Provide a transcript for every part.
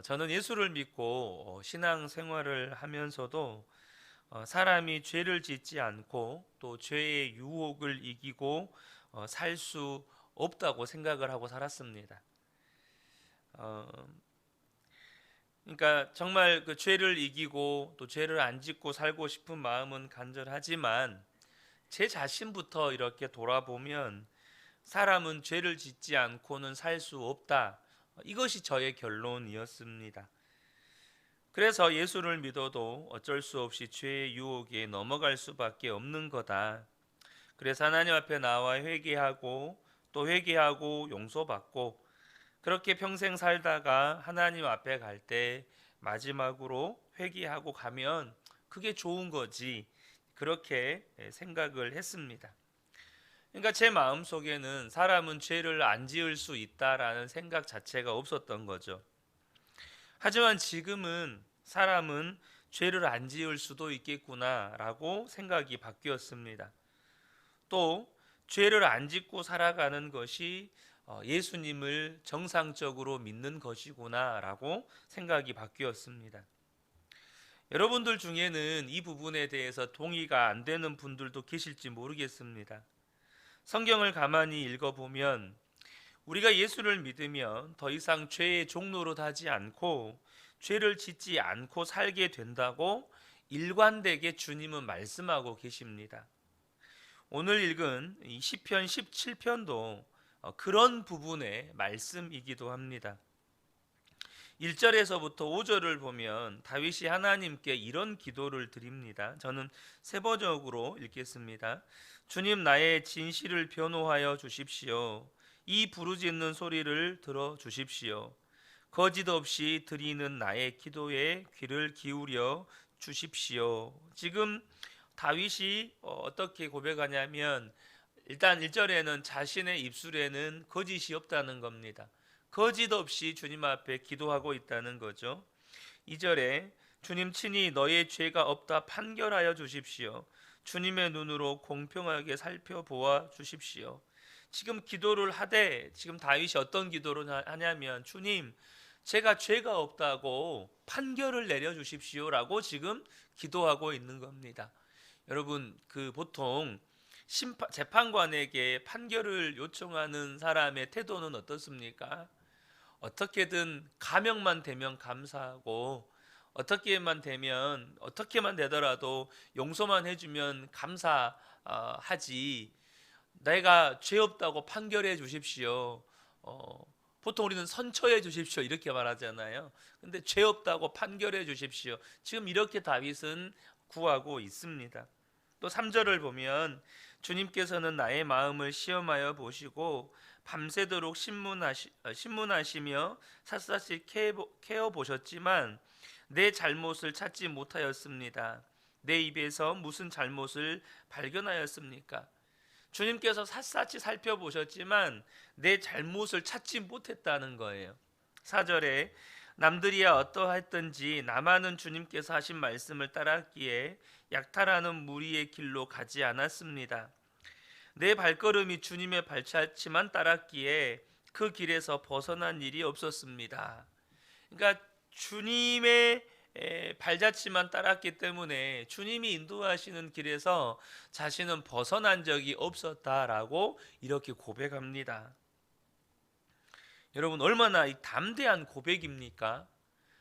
저는 예수를 믿고 신앙 생활을 하면서도 사람이 죄를 짓지 않고 또 죄의 유혹을 이기고 살 수 없다고 생각을 하고 살았습니다. 어, 그러니까 정말 그 죄를 이기고 또 죄를 안 짓고 살고 싶은 마음은 간절하지만 제 자신부터 이렇게 돌아보면 사람은 죄를 짓지 않고는 살 수 없다. 이것이 저의 결론이었습니다. 그래서 예수를 믿어도 어쩔 수 없이 죄의 유혹에 넘어갈 수밖에 없는 거다. 그래서 하나님 앞에 나와 회개하고 또 회개하고 용서받고 그렇게 평생 살다가 하나님 앞에 갈 때 마지막으로 회개하고 가면 그게 좋은 거지. 그렇게 생각을 했습니다. 그러니까 제 마음속에는 사람은 죄를 안 지을 수 있다라는 생각 자체가 없었던 거죠. 하지만 지금은 사람은 죄를 안 지을 수도 있겠구나라고 생각이 바뀌었습니다. 또 죄를 안 짓고 살아가는 것이 예수님을 정상적으로 믿는 것이구나라고 생각이 바뀌었습니다. 여러분들 중에는 이 부분에 대해서 동의가 안 되는 분들도 계실지 모르겠습니다. 성경을 가만히 읽어보면 우리가 예수를 믿으면 더 이상 죄의 종로로 하지 않고 죄를 짓지 않고 살게 된다고 일관되게 주님은 말씀하고 계십니다. 오늘 읽은 이 시편 17편도 그런 부분의 말씀이기도 합니다. 1절에서부터 5절을 보면 다윗이 하나님께 이런 기도를 드립니다. 저는 세번역으로 읽겠습니다. 주님, 나의 진실을 변호하여 주십시오. 이 부르짖는 소리를 들어 주십시오. 거짓 없이 드리는 나의 기도에 귀를 기울여 주십시오. 지금 다윗이 어떻게 고백하냐면 일단 1절에는 자신의 입술에는 거짓이 없다는 겁니다. 거짓 없이 주님 앞에 기도하고 있다는 거죠. 2절에 주님 친히 너의 죄가 없다 판결하여 주십시오. 주님의 눈으로 공평하게 살펴보아 주십시오. 지금 기도를 하되 지금 다윗이 어떤 기도를 하냐면 주님 제가 죄가 없다고 판결을 내려 주십시오라고 지금 기도하고 있는 겁니다. 여러분 그 보통 재판관에게 판결을 요청하는 사람의 태도는 어떻습니까? 어떻게든 가명만 되면 감사하고 어떻게만 되더라도 용서만 해주면 감사하지. 내가 죄 없다고 판결해 주십시오. 보통 우리는 선처해 주십시오 이렇게 말하잖아요. 근데 죄 없다고 판결해 주십시오. 지금 이렇게 다윗은 구하고 있습니다. 또 3절을 보면 주님께서는 나의 마음을 시험하여 보시고 밤새도록 신문하시며 샅샅이 캐어 보셨지만 내 잘못을 찾지 못하였습니다. 내 입에서 무슨 잘못을 발견하였습니까? 주님께서 샅샅이 살펴보셨지만 내 잘못을 찾지 못했다는 거예요. 4절에 남들이야 어떠했든지 나만은 주님께서 하신 말씀을 따랐기에 약탈하는 무리의 길로 가지 않았습니다. 내 발걸음이 주님의 발자취만 따랐기에 그 길에서 벗어난 일이 없었습니다. 그러니까 주님의 발자취만 따랐기 때문에 주님이 인도하시는 길에서 자신은 벗어난 적이 없었다라고 이렇게 고백합니다. 여러분 얼마나 이 담대한 고백입니까?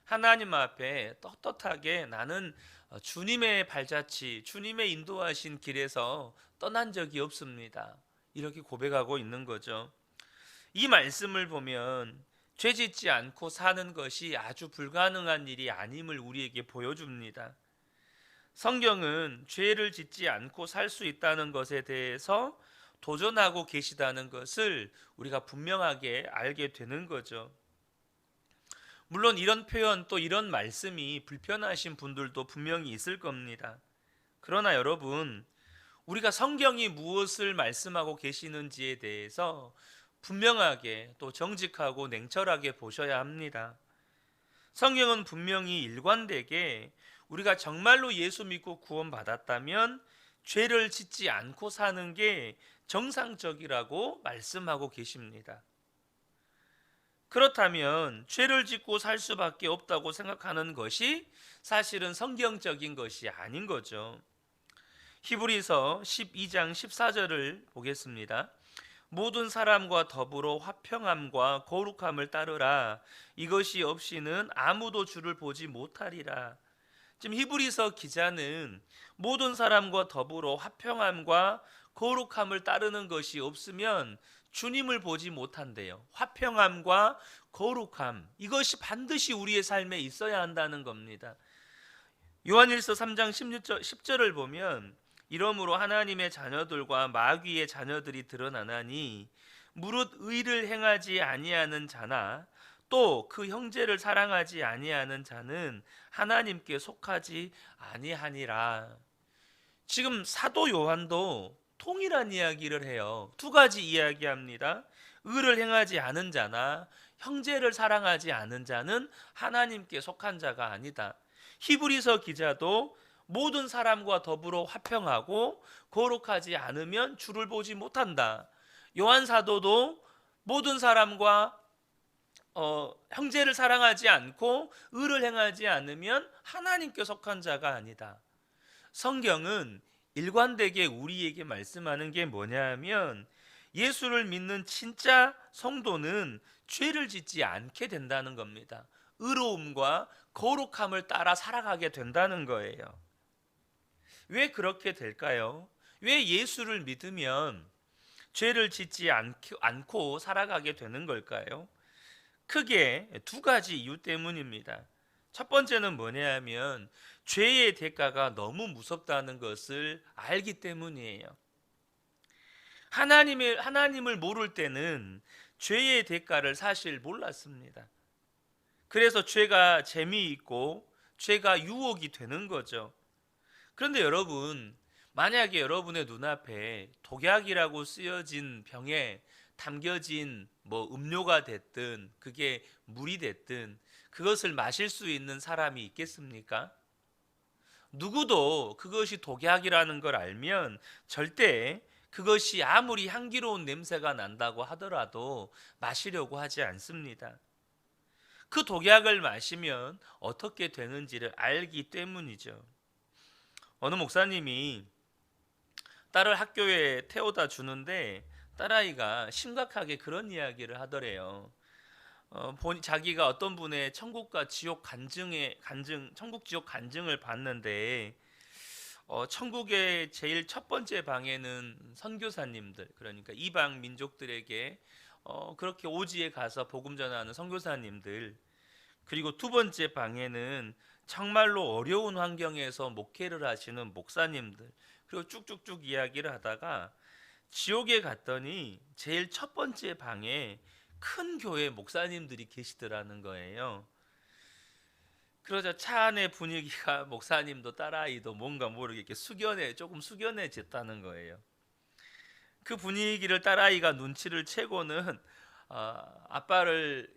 하나님 앞에 떳떳하게 나는 주님의 발자취, 주님의 인도하신 길에서 떠난 적이 없습니다. 이렇게 고백하고 있는 거죠. 이 말씀을 보면 죄 짓지 않고 사는 것이 아주 불가능한 일이 아님을 우리에게 보여줍니다. 성경은 죄를 짓지 않고 살 수 있다는 것에 대해서 도전하고 계시다는 것을 우리가 분명하게 알게 되는 거죠. 물론 이런 표현 또 이런 말씀이 불편하신 분들도 분명히 있을 겁니다. 그러나 여러분, 우리가 성경이 무엇을 말씀하고 계시는지에 대해서 분명하게 또 정직하고 냉철하게 보셔야 합니다. 성경은 분명히 일관되게 우리가 정말로 예수 믿고 구원받았다면 죄를 짓지 않고 사는 게 정상적이라고 말씀하고 계십니다. 그렇다면 죄를 짓고 살 수밖에 없다고 생각하는 것이 사실은 성경적인 것이 아닌 거죠. 히브리서 12장 14절을 보겠습니다. 모든 사람과 더불어 화평함과 거룩함을 따르라. 이것이 없이는 아무도 주를 보지 못하리라. 지금 히브리서 기자는 모든 사람과 더불어 화평함과 거룩함을 따르는 것이 없으면 주님을 보지 못한대요. 화평함과 거룩함, 이것이 반드시 우리의 삶에 있어야 한다는 겁니다. 요한일서 3장 10절을 보면 이러므로 하나님의 자녀들과 마귀의 자녀들이 드러나나니 무릇 의를 행하지 아니하는 자나 또 그 형제를 사랑하지 아니하는 자는 하나님께 속하지 아니하니라. 지금 사도 요한도 동일한 이야기를 해요. 두 가지 이야기합니다. 의를 행하지 않은 자나 형제를 사랑하지 않은 자는 하나님께 속한 자가 아니다. 히브리서 기자도 모든 사람과 더불어 화평하고 거룩하지 않으면 주를 보지 못한다. 요한 사도도 모든 사람과 형제를 사랑하지 않고 의를 행하지 않으면 하나님께 속한 자가 아니다. 성경은 일관되게 우리에게 말씀하는 게 뭐냐면 예수를 믿는 진짜 성도는 죄를 짓지 않게 된다는 겁니다. 의로움과 거룩함을 따라 살아가게 된다는 거예요. 왜 그렇게 될까요? 왜 예수를 믿으면 죄를 짓지 않고 살아가게 되는 걸까요? 크게 두 가지 이유 때문입니다. 첫 번째는 뭐냐면 죄의 대가가 너무 무섭다는 것을 알기 때문이에요. 하나님을 모를 때는 죄의 대가를 사실 몰랐습니다. 그래서 죄가 재미있고 죄가 유혹이 되는 거죠. 그런데 여러분, 만약에 여러분의 눈앞에 독약이라고 쓰여진 병에 담겨진 음료가 됐든 그게 물이 됐든 그것을 마실 수 있는 사람이 있겠습니까? 누구도 그것이 독약이라는 걸 알면 절대 그것이 아무리 향기로운 냄새가 난다고 하더라도 마시려고 하지 않습니다. 그 독약을 마시면 어떻게 되는지를 알기 때문이죠. 어느 목사님이 딸을 학교에 태워다 주는데 딸아이가 심각하게 그런 이야기를 하더래요. 자기가 어떤 분의 천국 지옥 간증을 봤는데 천국의 제일 첫 번째 방에는 선교사님들, 그러니까 이방 민족들에게 그렇게 오지에 가서 복음 전하는 선교사님들, 그리고 두 번째 방에는 정말로 어려운 환경에서 목회를 하시는 목사님들, 그리고 쭉쭉쭉 이야기를 하다가 지옥에 갔더니 제일 첫 번째 방에 큰 교회 목사님들이 계시더라는 거예요. 그러자 차 안의 분위기가 목사님도 딸아이도 뭔가 모르게 조금 숙연해졌다는 거예요. 그 분위기를 딸아이가 눈치를 채고는 아빠를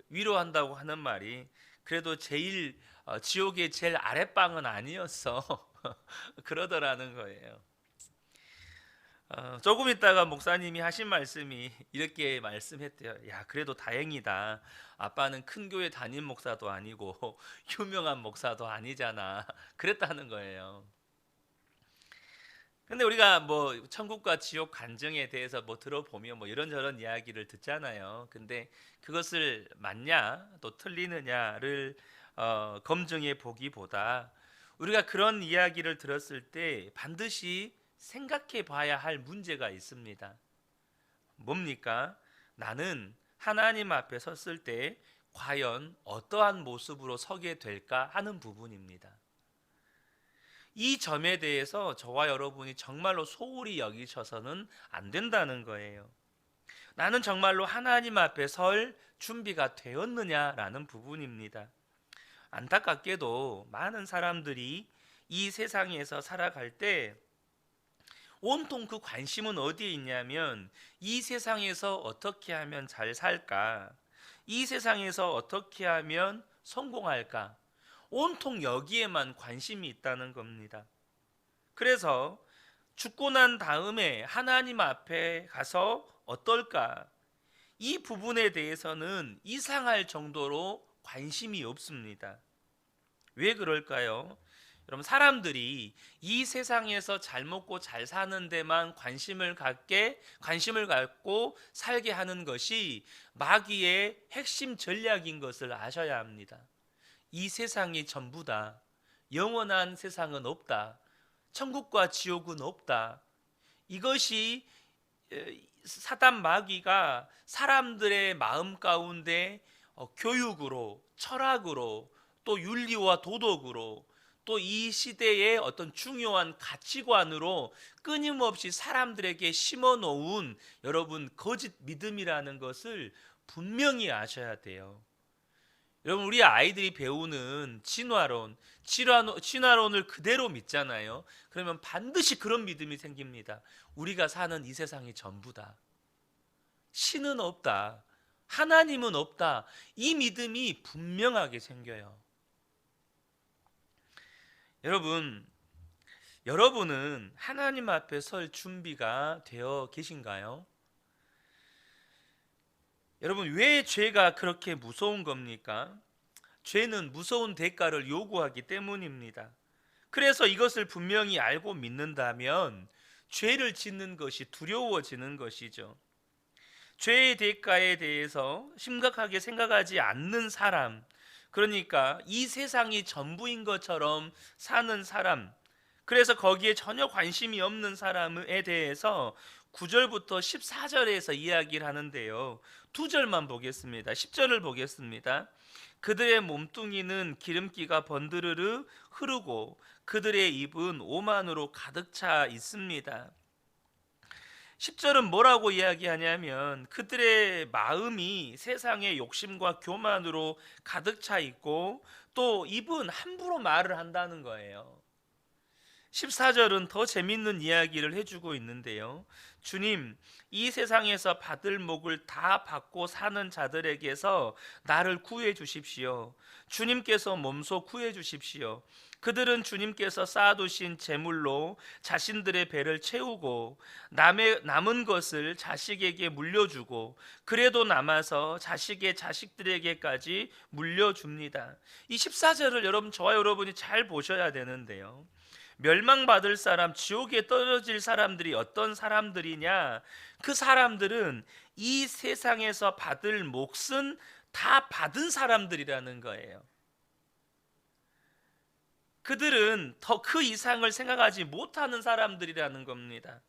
위로한다고 하는 말이 그래도 지옥의 제일 아랫방은 아니었어. 그러더라는 거예요. 조금 있다가 목사님이 하신 말씀이 이렇게 말씀했대요. 야, 그래도 다행이다. 아빠는 큰 교회 담임 목사도 아니고 유명한 목사도 아니잖아. 그랬다는 거예요. 근데 우리가 천국과 지옥 간증에 대해서 들어보면 이런저런 이야기를 듣잖아요. 근데 그것을 맞냐 또 틀리느냐를 검증해 보기보다 우리가 그런 이야기를 들었을 때 반드시 생각해 봐야 할 문제가 있습니다. 뭡니까? 나는 하나님 앞에 섰을 때 과연 어떠한 모습으로 서게 될까 하는 부분입니다. 이 점에 대해서 저와 여러분이 정말로 소홀히 여기셔서는 안 된다는 거예요. 나는 정말로 하나님 앞에 설 준비가 되었느냐라는 부분입니다. 안타깝게도 많은 사람들이 이 세상에서 살아갈 때 온통 그 관심은 어디에 있냐면 이 세상에서 어떻게 하면 잘 살까? 이 세상에서 어떻게 하면 성공할까? 온통 여기에만 관심이 있다는 겁니다. 그래서 죽고 난 다음에 하나님 앞에 가서 어떨까? 이 부분에 대해서는 이상할 정도로 관심이 없습니다. 왜 그럴까요? 여러분, 사람들이 이 세상에서 잘 먹고 잘 사는 데만 관심을 갖고 살게 하는 것이 마귀의 핵심 전략인 것을 아셔야 합니다. 이 세상이 전부다. 영원한 세상은 없다. 천국과 지옥은 없다. 이것이 사단 마귀가 사람들의 마음 가운데 교육으로, 철학으로, 또 윤리와 도덕으로, 또 이 시대의 어떤 중요한 가치관으로 끊임없이 사람들에게 심어놓은 여러분 거짓 믿음이라는 것을 분명히 아셔야 돼요. 여러분, 우리 아이들이 배우는 진화론을 그대로 믿잖아요. 그러면 반드시 그런 믿음이 생깁니다. 우리가 사는 이 세상이 전부다. 신은 없다. 하나님은 없다. 이 믿음이 분명하게 생겨요. 여러분은 하나님 앞에 설 준비가 되어 계신가요? 여러분, 왜 죄가 그렇게 무서운 겁니까? 죄는 무서운 대가를 요구하기 때문입니다. 그래서 이것을 분명히 알고 믿는다면 죄를 짓는 것이 두려워지는 것이죠. 죄의 대가에 대해서 심각하게 생각하지 않는 사람, 그러니까 이 세상이 전부인 것처럼 사는 사람, 그래서 거기에 전혀 관심이 없는 사람에 대해서 9절부터 14절에서 이야기를 하는데요. 두 절만 보겠습니다. 10절을 보겠습니다. 그들의 몸뚱이는 기름기가 번드르르 흐르고 그들의 입은 오만으로 가득 차 있습니다. 10절은 뭐라고 이야기하냐면 그들의 마음이 세상의 욕심과 교만으로 가득 차 있고 또 입은 함부로 말을 한다는 거예요. 14절은 더 재밌는 이야기를 해주고 있는데요. 주님, 이 세상에서 받을 목을 다 받고 사는 자들에게서 나를 구해 주십시오. 주님께서 몸소 구해 주십시오. 그들은 주님께서 쌓아두신 재물로 자신들의 배를 채우고 남은 것을 자식에게 물려주고 그래도 남아서 자식의 자식들에게까지 물려줍니다. 이 14절을 저와 여러분이 잘 보셔야 되는데요. 멸망받을 사람, 지옥에 떨어질 사람들이 어떤 사람들이냐? 그 사람들은 이 세상에서 받을 몫은 다 받은 사람들이라는 거예요. 그들은 더 그 이상을 생각하지 못하는 사람들이라는 겁니다.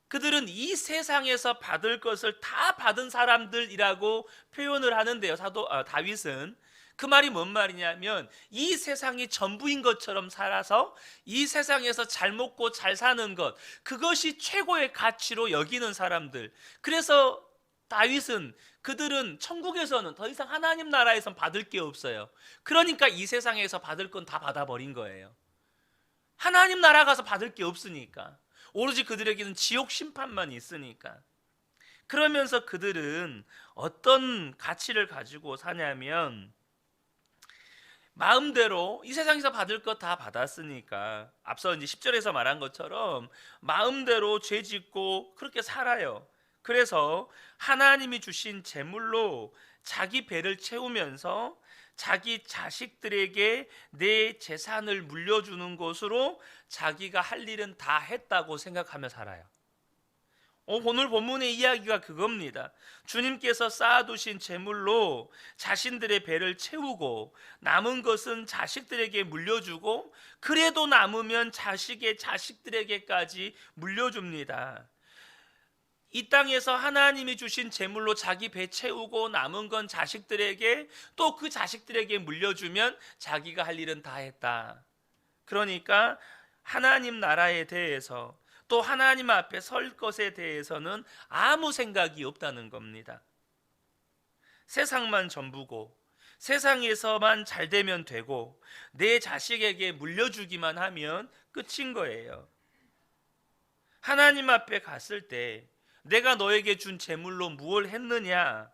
그들은 이 세상에서 받을 것을 다 받은 사람들이라고 표현을 하는데요. 다윗은 그 말이 뭔 말이냐면 이 세상이 전부인 것처럼 살아서 이 세상에서 잘 먹고 잘 사는 것, 그것이 최고의 가치로 여기는 사람들. 그래서 다윗은 그들은 천국에서는 더 이상 하나님 나라에선 받을 게 없어요. 그러니까 이 세상에서 받을 건 다 받아버린 거예요. 하나님 나라 가서 받을 게 없으니까. 오로지 그들에게는 지옥 심판만 있으니까. 그러면서 그들은 어떤 가치를 가지고 사냐면 마음대로 이 세상에서 받을 것 다 받았으니까 앞서 이제 10절에서 말한 것처럼 마음대로 죄 짓고 그렇게 살아요. 그래서 하나님이 주신 재물로 자기 배를 채우면서 자기 자식들에게 내 재산을 물려주는 것으로 자기가 할 일은 다 했다고 생각하며 살아요. 오늘 본문의 이야기가 그겁니다. 주님께서 쌓아두신 재물로 자신들의 배를 채우고 남은 것은 자식들에게 물려주고 그래도 남으면 자식의 자식들에게까지 물려줍니다. 이 땅에서 하나님이 주신 재물로 자기 배 채우고 남은 건 자식들에게 또 그 자식들에게 물려주면 자기가 할 일은 다 했다. 그러니까 하나님 나라에 대해서 또 하나님 앞에 설 것에 대해서는 아무 생각이 없다는 겁니다. 세상만 전부고 세상에서만 잘 되면 되고 내 자식에게 물려주기만 하면 끝인 거예요. 하나님 앞에 갔을 때 내가 너에게 준 재물로 무엇을 했느냐?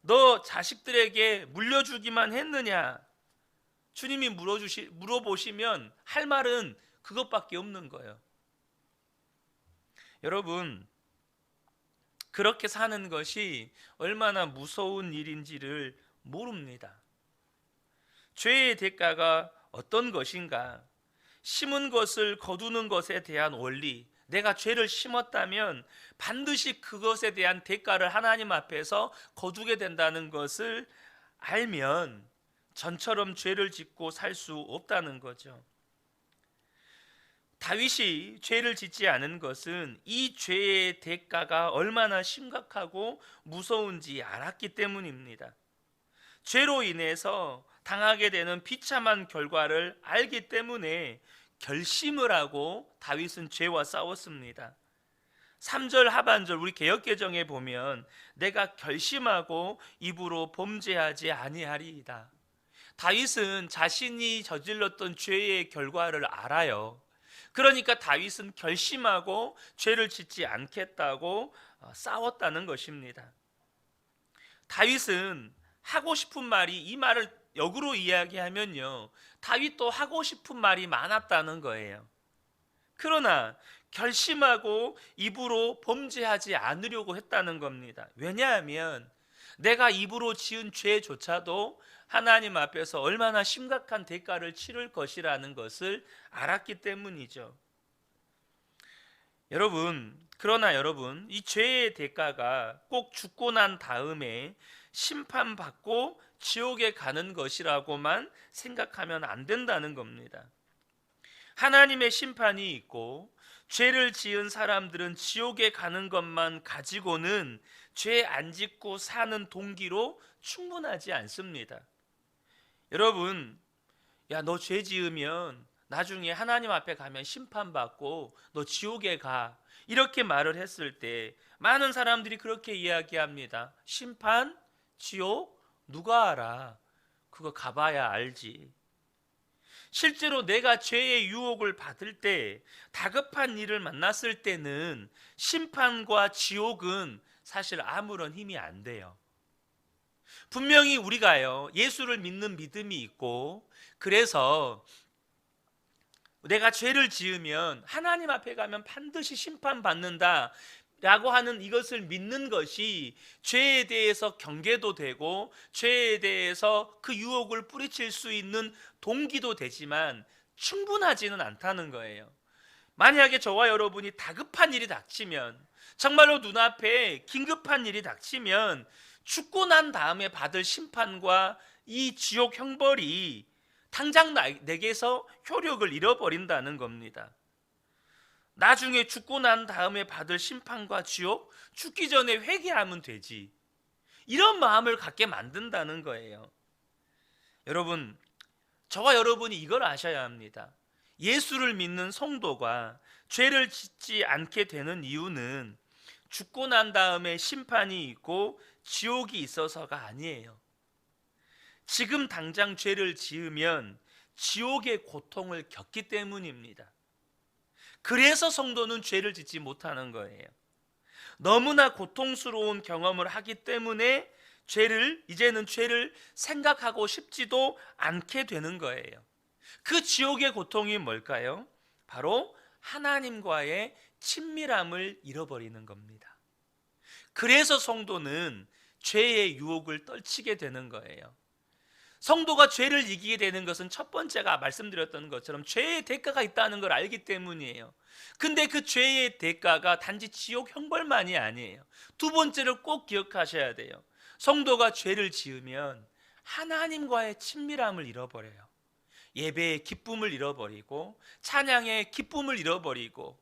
너 자식들에게 물려주기만 했느냐? 주님이 물어보시면 할 말은 그것밖에 없는 거예요. 여러분, 그렇게 사는 것이 얼마나 무서운 일인지를 모릅니다. 죄의 대가가 어떤 것인가? 심은 것을 거두는 것에 대한 원리, 내가 죄를 심었다면 반드시 그것에 대한 대가를 하나님 앞에서 거두게 된다는 것을 알면 전처럼 죄를 짓고 살 수 없다는 거죠. 다윗이 죄를 짓지 않은 것은 이 죄의 대가가 얼마나 심각하고 무서운지 알았기 때문입니다. 죄로 인해서 당하게 되는 비참한 결과를 알기 때문에 결심을 하고 다윗은 죄와 싸웠습니다. 3절 하반절 우리 개역개정에 보면 내가 결심하고 입으로 범죄하지 아니하리이다. 다윗은 자신이 저질렀던 죄의 결과를 알아요. 그러니까 다윗은 결심하고 죄를 짓지 않겠다고 싸웠다는 것입니다. 다윗은 하고 싶은 말이, 이 말을 역으로 이야기하면요, 다윗도 하고 싶은 말이 많았다는 거예요. 그러나 결심하고 입으로 범죄하지 않으려고 했다는 겁니다. 왜냐하면 내가 입으로 지은 죄조차도 하나님 앞에서 얼마나 심각한 대가를 치를 것이라는 것을 알았기 때문이죠. 그러나 여러분, 이 죄의 대가가 꼭 죽고 난 다음에 심판받고 지옥에 가는 것이라고만 생각하면 안 된다는 겁니다. 하나님의 심판이 있고 죄를 지은 사람들은 지옥에 가는 것만 가지고는 죄 안 짓고 사는 동기로 충분하지 않습니다. 여러분, 야, 너 죄 지으면 나중에 하나님 앞에 가면 심판받고 너 지옥에 가, 이렇게 말을 했을 때 많은 사람들이 그렇게 이야기합니다. 심판? 지옥? 누가 알아? 그거 가봐야 알지. 실제로 내가 죄의 유혹을 받을 때, 다급한 일을 만났을 때는 심판과 지옥은 사실 아무런 힘이 안 돼요. 분명히 우리가요, 예수를 믿는 믿음이 있고, 그래서 내가 죄를 지으면 하나님 앞에 가면 반드시 심판받는다 라고 하는 이것을 믿는 것이 죄에 대해서 경계도 되고 죄에 대해서 그 유혹을 뿌리칠 수 있는 동기도 되지만 충분하지는 않다는 거예요. 만약에 저와 여러분이 다급한 일이 닥치면, 정말로 눈앞에 긴급한 일이 닥치면 죽고 난 다음에 받을 심판과 이 지옥 형벌이 당장 내게서 효력을 잃어버린다는 겁니다. 나중에 죽고 난 다음에 받을 심판과 지옥, 죽기 전에 회개하면 되지, 이런 마음을 갖게 만든다는 거예요. 여러분, 저와 여러분이 이걸 아셔야 합니다. 예수를 믿는 성도가 죄를 짓지 않게 되는 이유는 죽고 난 다음에 심판이 있고 지옥이 있어서가 아니에요. 지금 당장 죄를 지으면 지옥의 고통을 겪기 때문입니다. 그래서 성도는 죄를 짓지 못하는 거예요. 너무나 고통스러운 경험을 하기 때문에 이제는 죄를 생각하고 싶지도 않게 되는 거예요. 그 지옥의 고통이 뭘까요? 바로 하나님과의 친밀함을 잃어버리는 겁니다. 그래서 성도는 죄의 유혹을 떨치게 되는 거예요. 성도가 죄를 이기게 되는 것은 첫 번째가 말씀드렸던 것처럼 죄의 대가가 있다는 걸 알기 때문이에요. 근데 그 죄의 대가가 단지 지옥 형벌만이 아니에요. 두 번째를 꼭 기억하셔야 돼요. 성도가 죄를 지으면 하나님과의 친밀함을 잃어버려요. 예배의 기쁨을 잃어버리고 찬양의 기쁨을 잃어버리고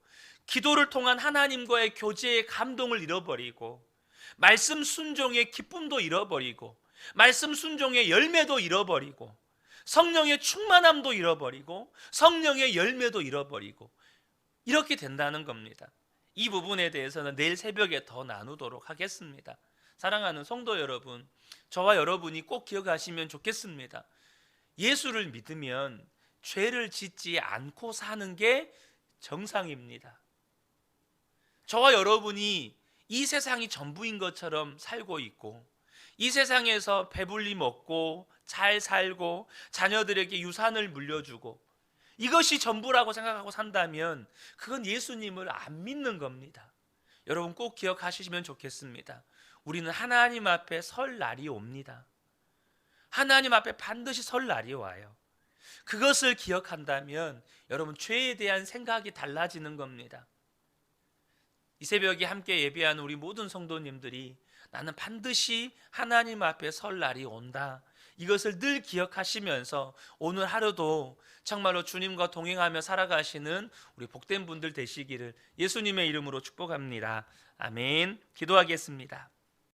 기도를 통한 하나님과의 교제의 감동을 잃어버리고 말씀 순종의 기쁨도 잃어버리고 말씀 순종의 열매도 잃어버리고 성령의 충만함도 잃어버리고 성령의 열매도 잃어버리고 이렇게 된다는 겁니다. 이 부분에 대해서는 내일 새벽에 더 나누도록 하겠습니다. 사랑하는 성도 여러분, 저와 여러분이 꼭 기억하시면 좋겠습니다. 예수를 믿으면 죄를 짓지 않고 사는 게 정상입니다. 저와 여러분이 이 세상이 전부인 것처럼 살고 있고 이 세상에서 배불리 먹고 잘 살고 자녀들에게 유산을 물려주고 이것이 전부라고 생각하고 산다면 그건 예수님을 안 믿는 겁니다. 여러분 꼭 기억하시면 좋겠습니다. 우리는 하나님 앞에 설 날이 옵니다. 하나님 앞에 반드시 설 날이 와요. 그것을 기억한다면 여러분 죄에 대한 생각이 달라지는 겁니다. 이 새벽에 함께 예배하는 우리 모든 성도님들이 나는 반드시 하나님 앞에 설 날이 온다, 이것을 늘 기억하시면서 오늘 하루도 정말로 주님과 동행하며 살아가시는 우리 복된 분들 되시기를 예수님의 이름으로 축복합니다. 아멘. 기도하겠습니다.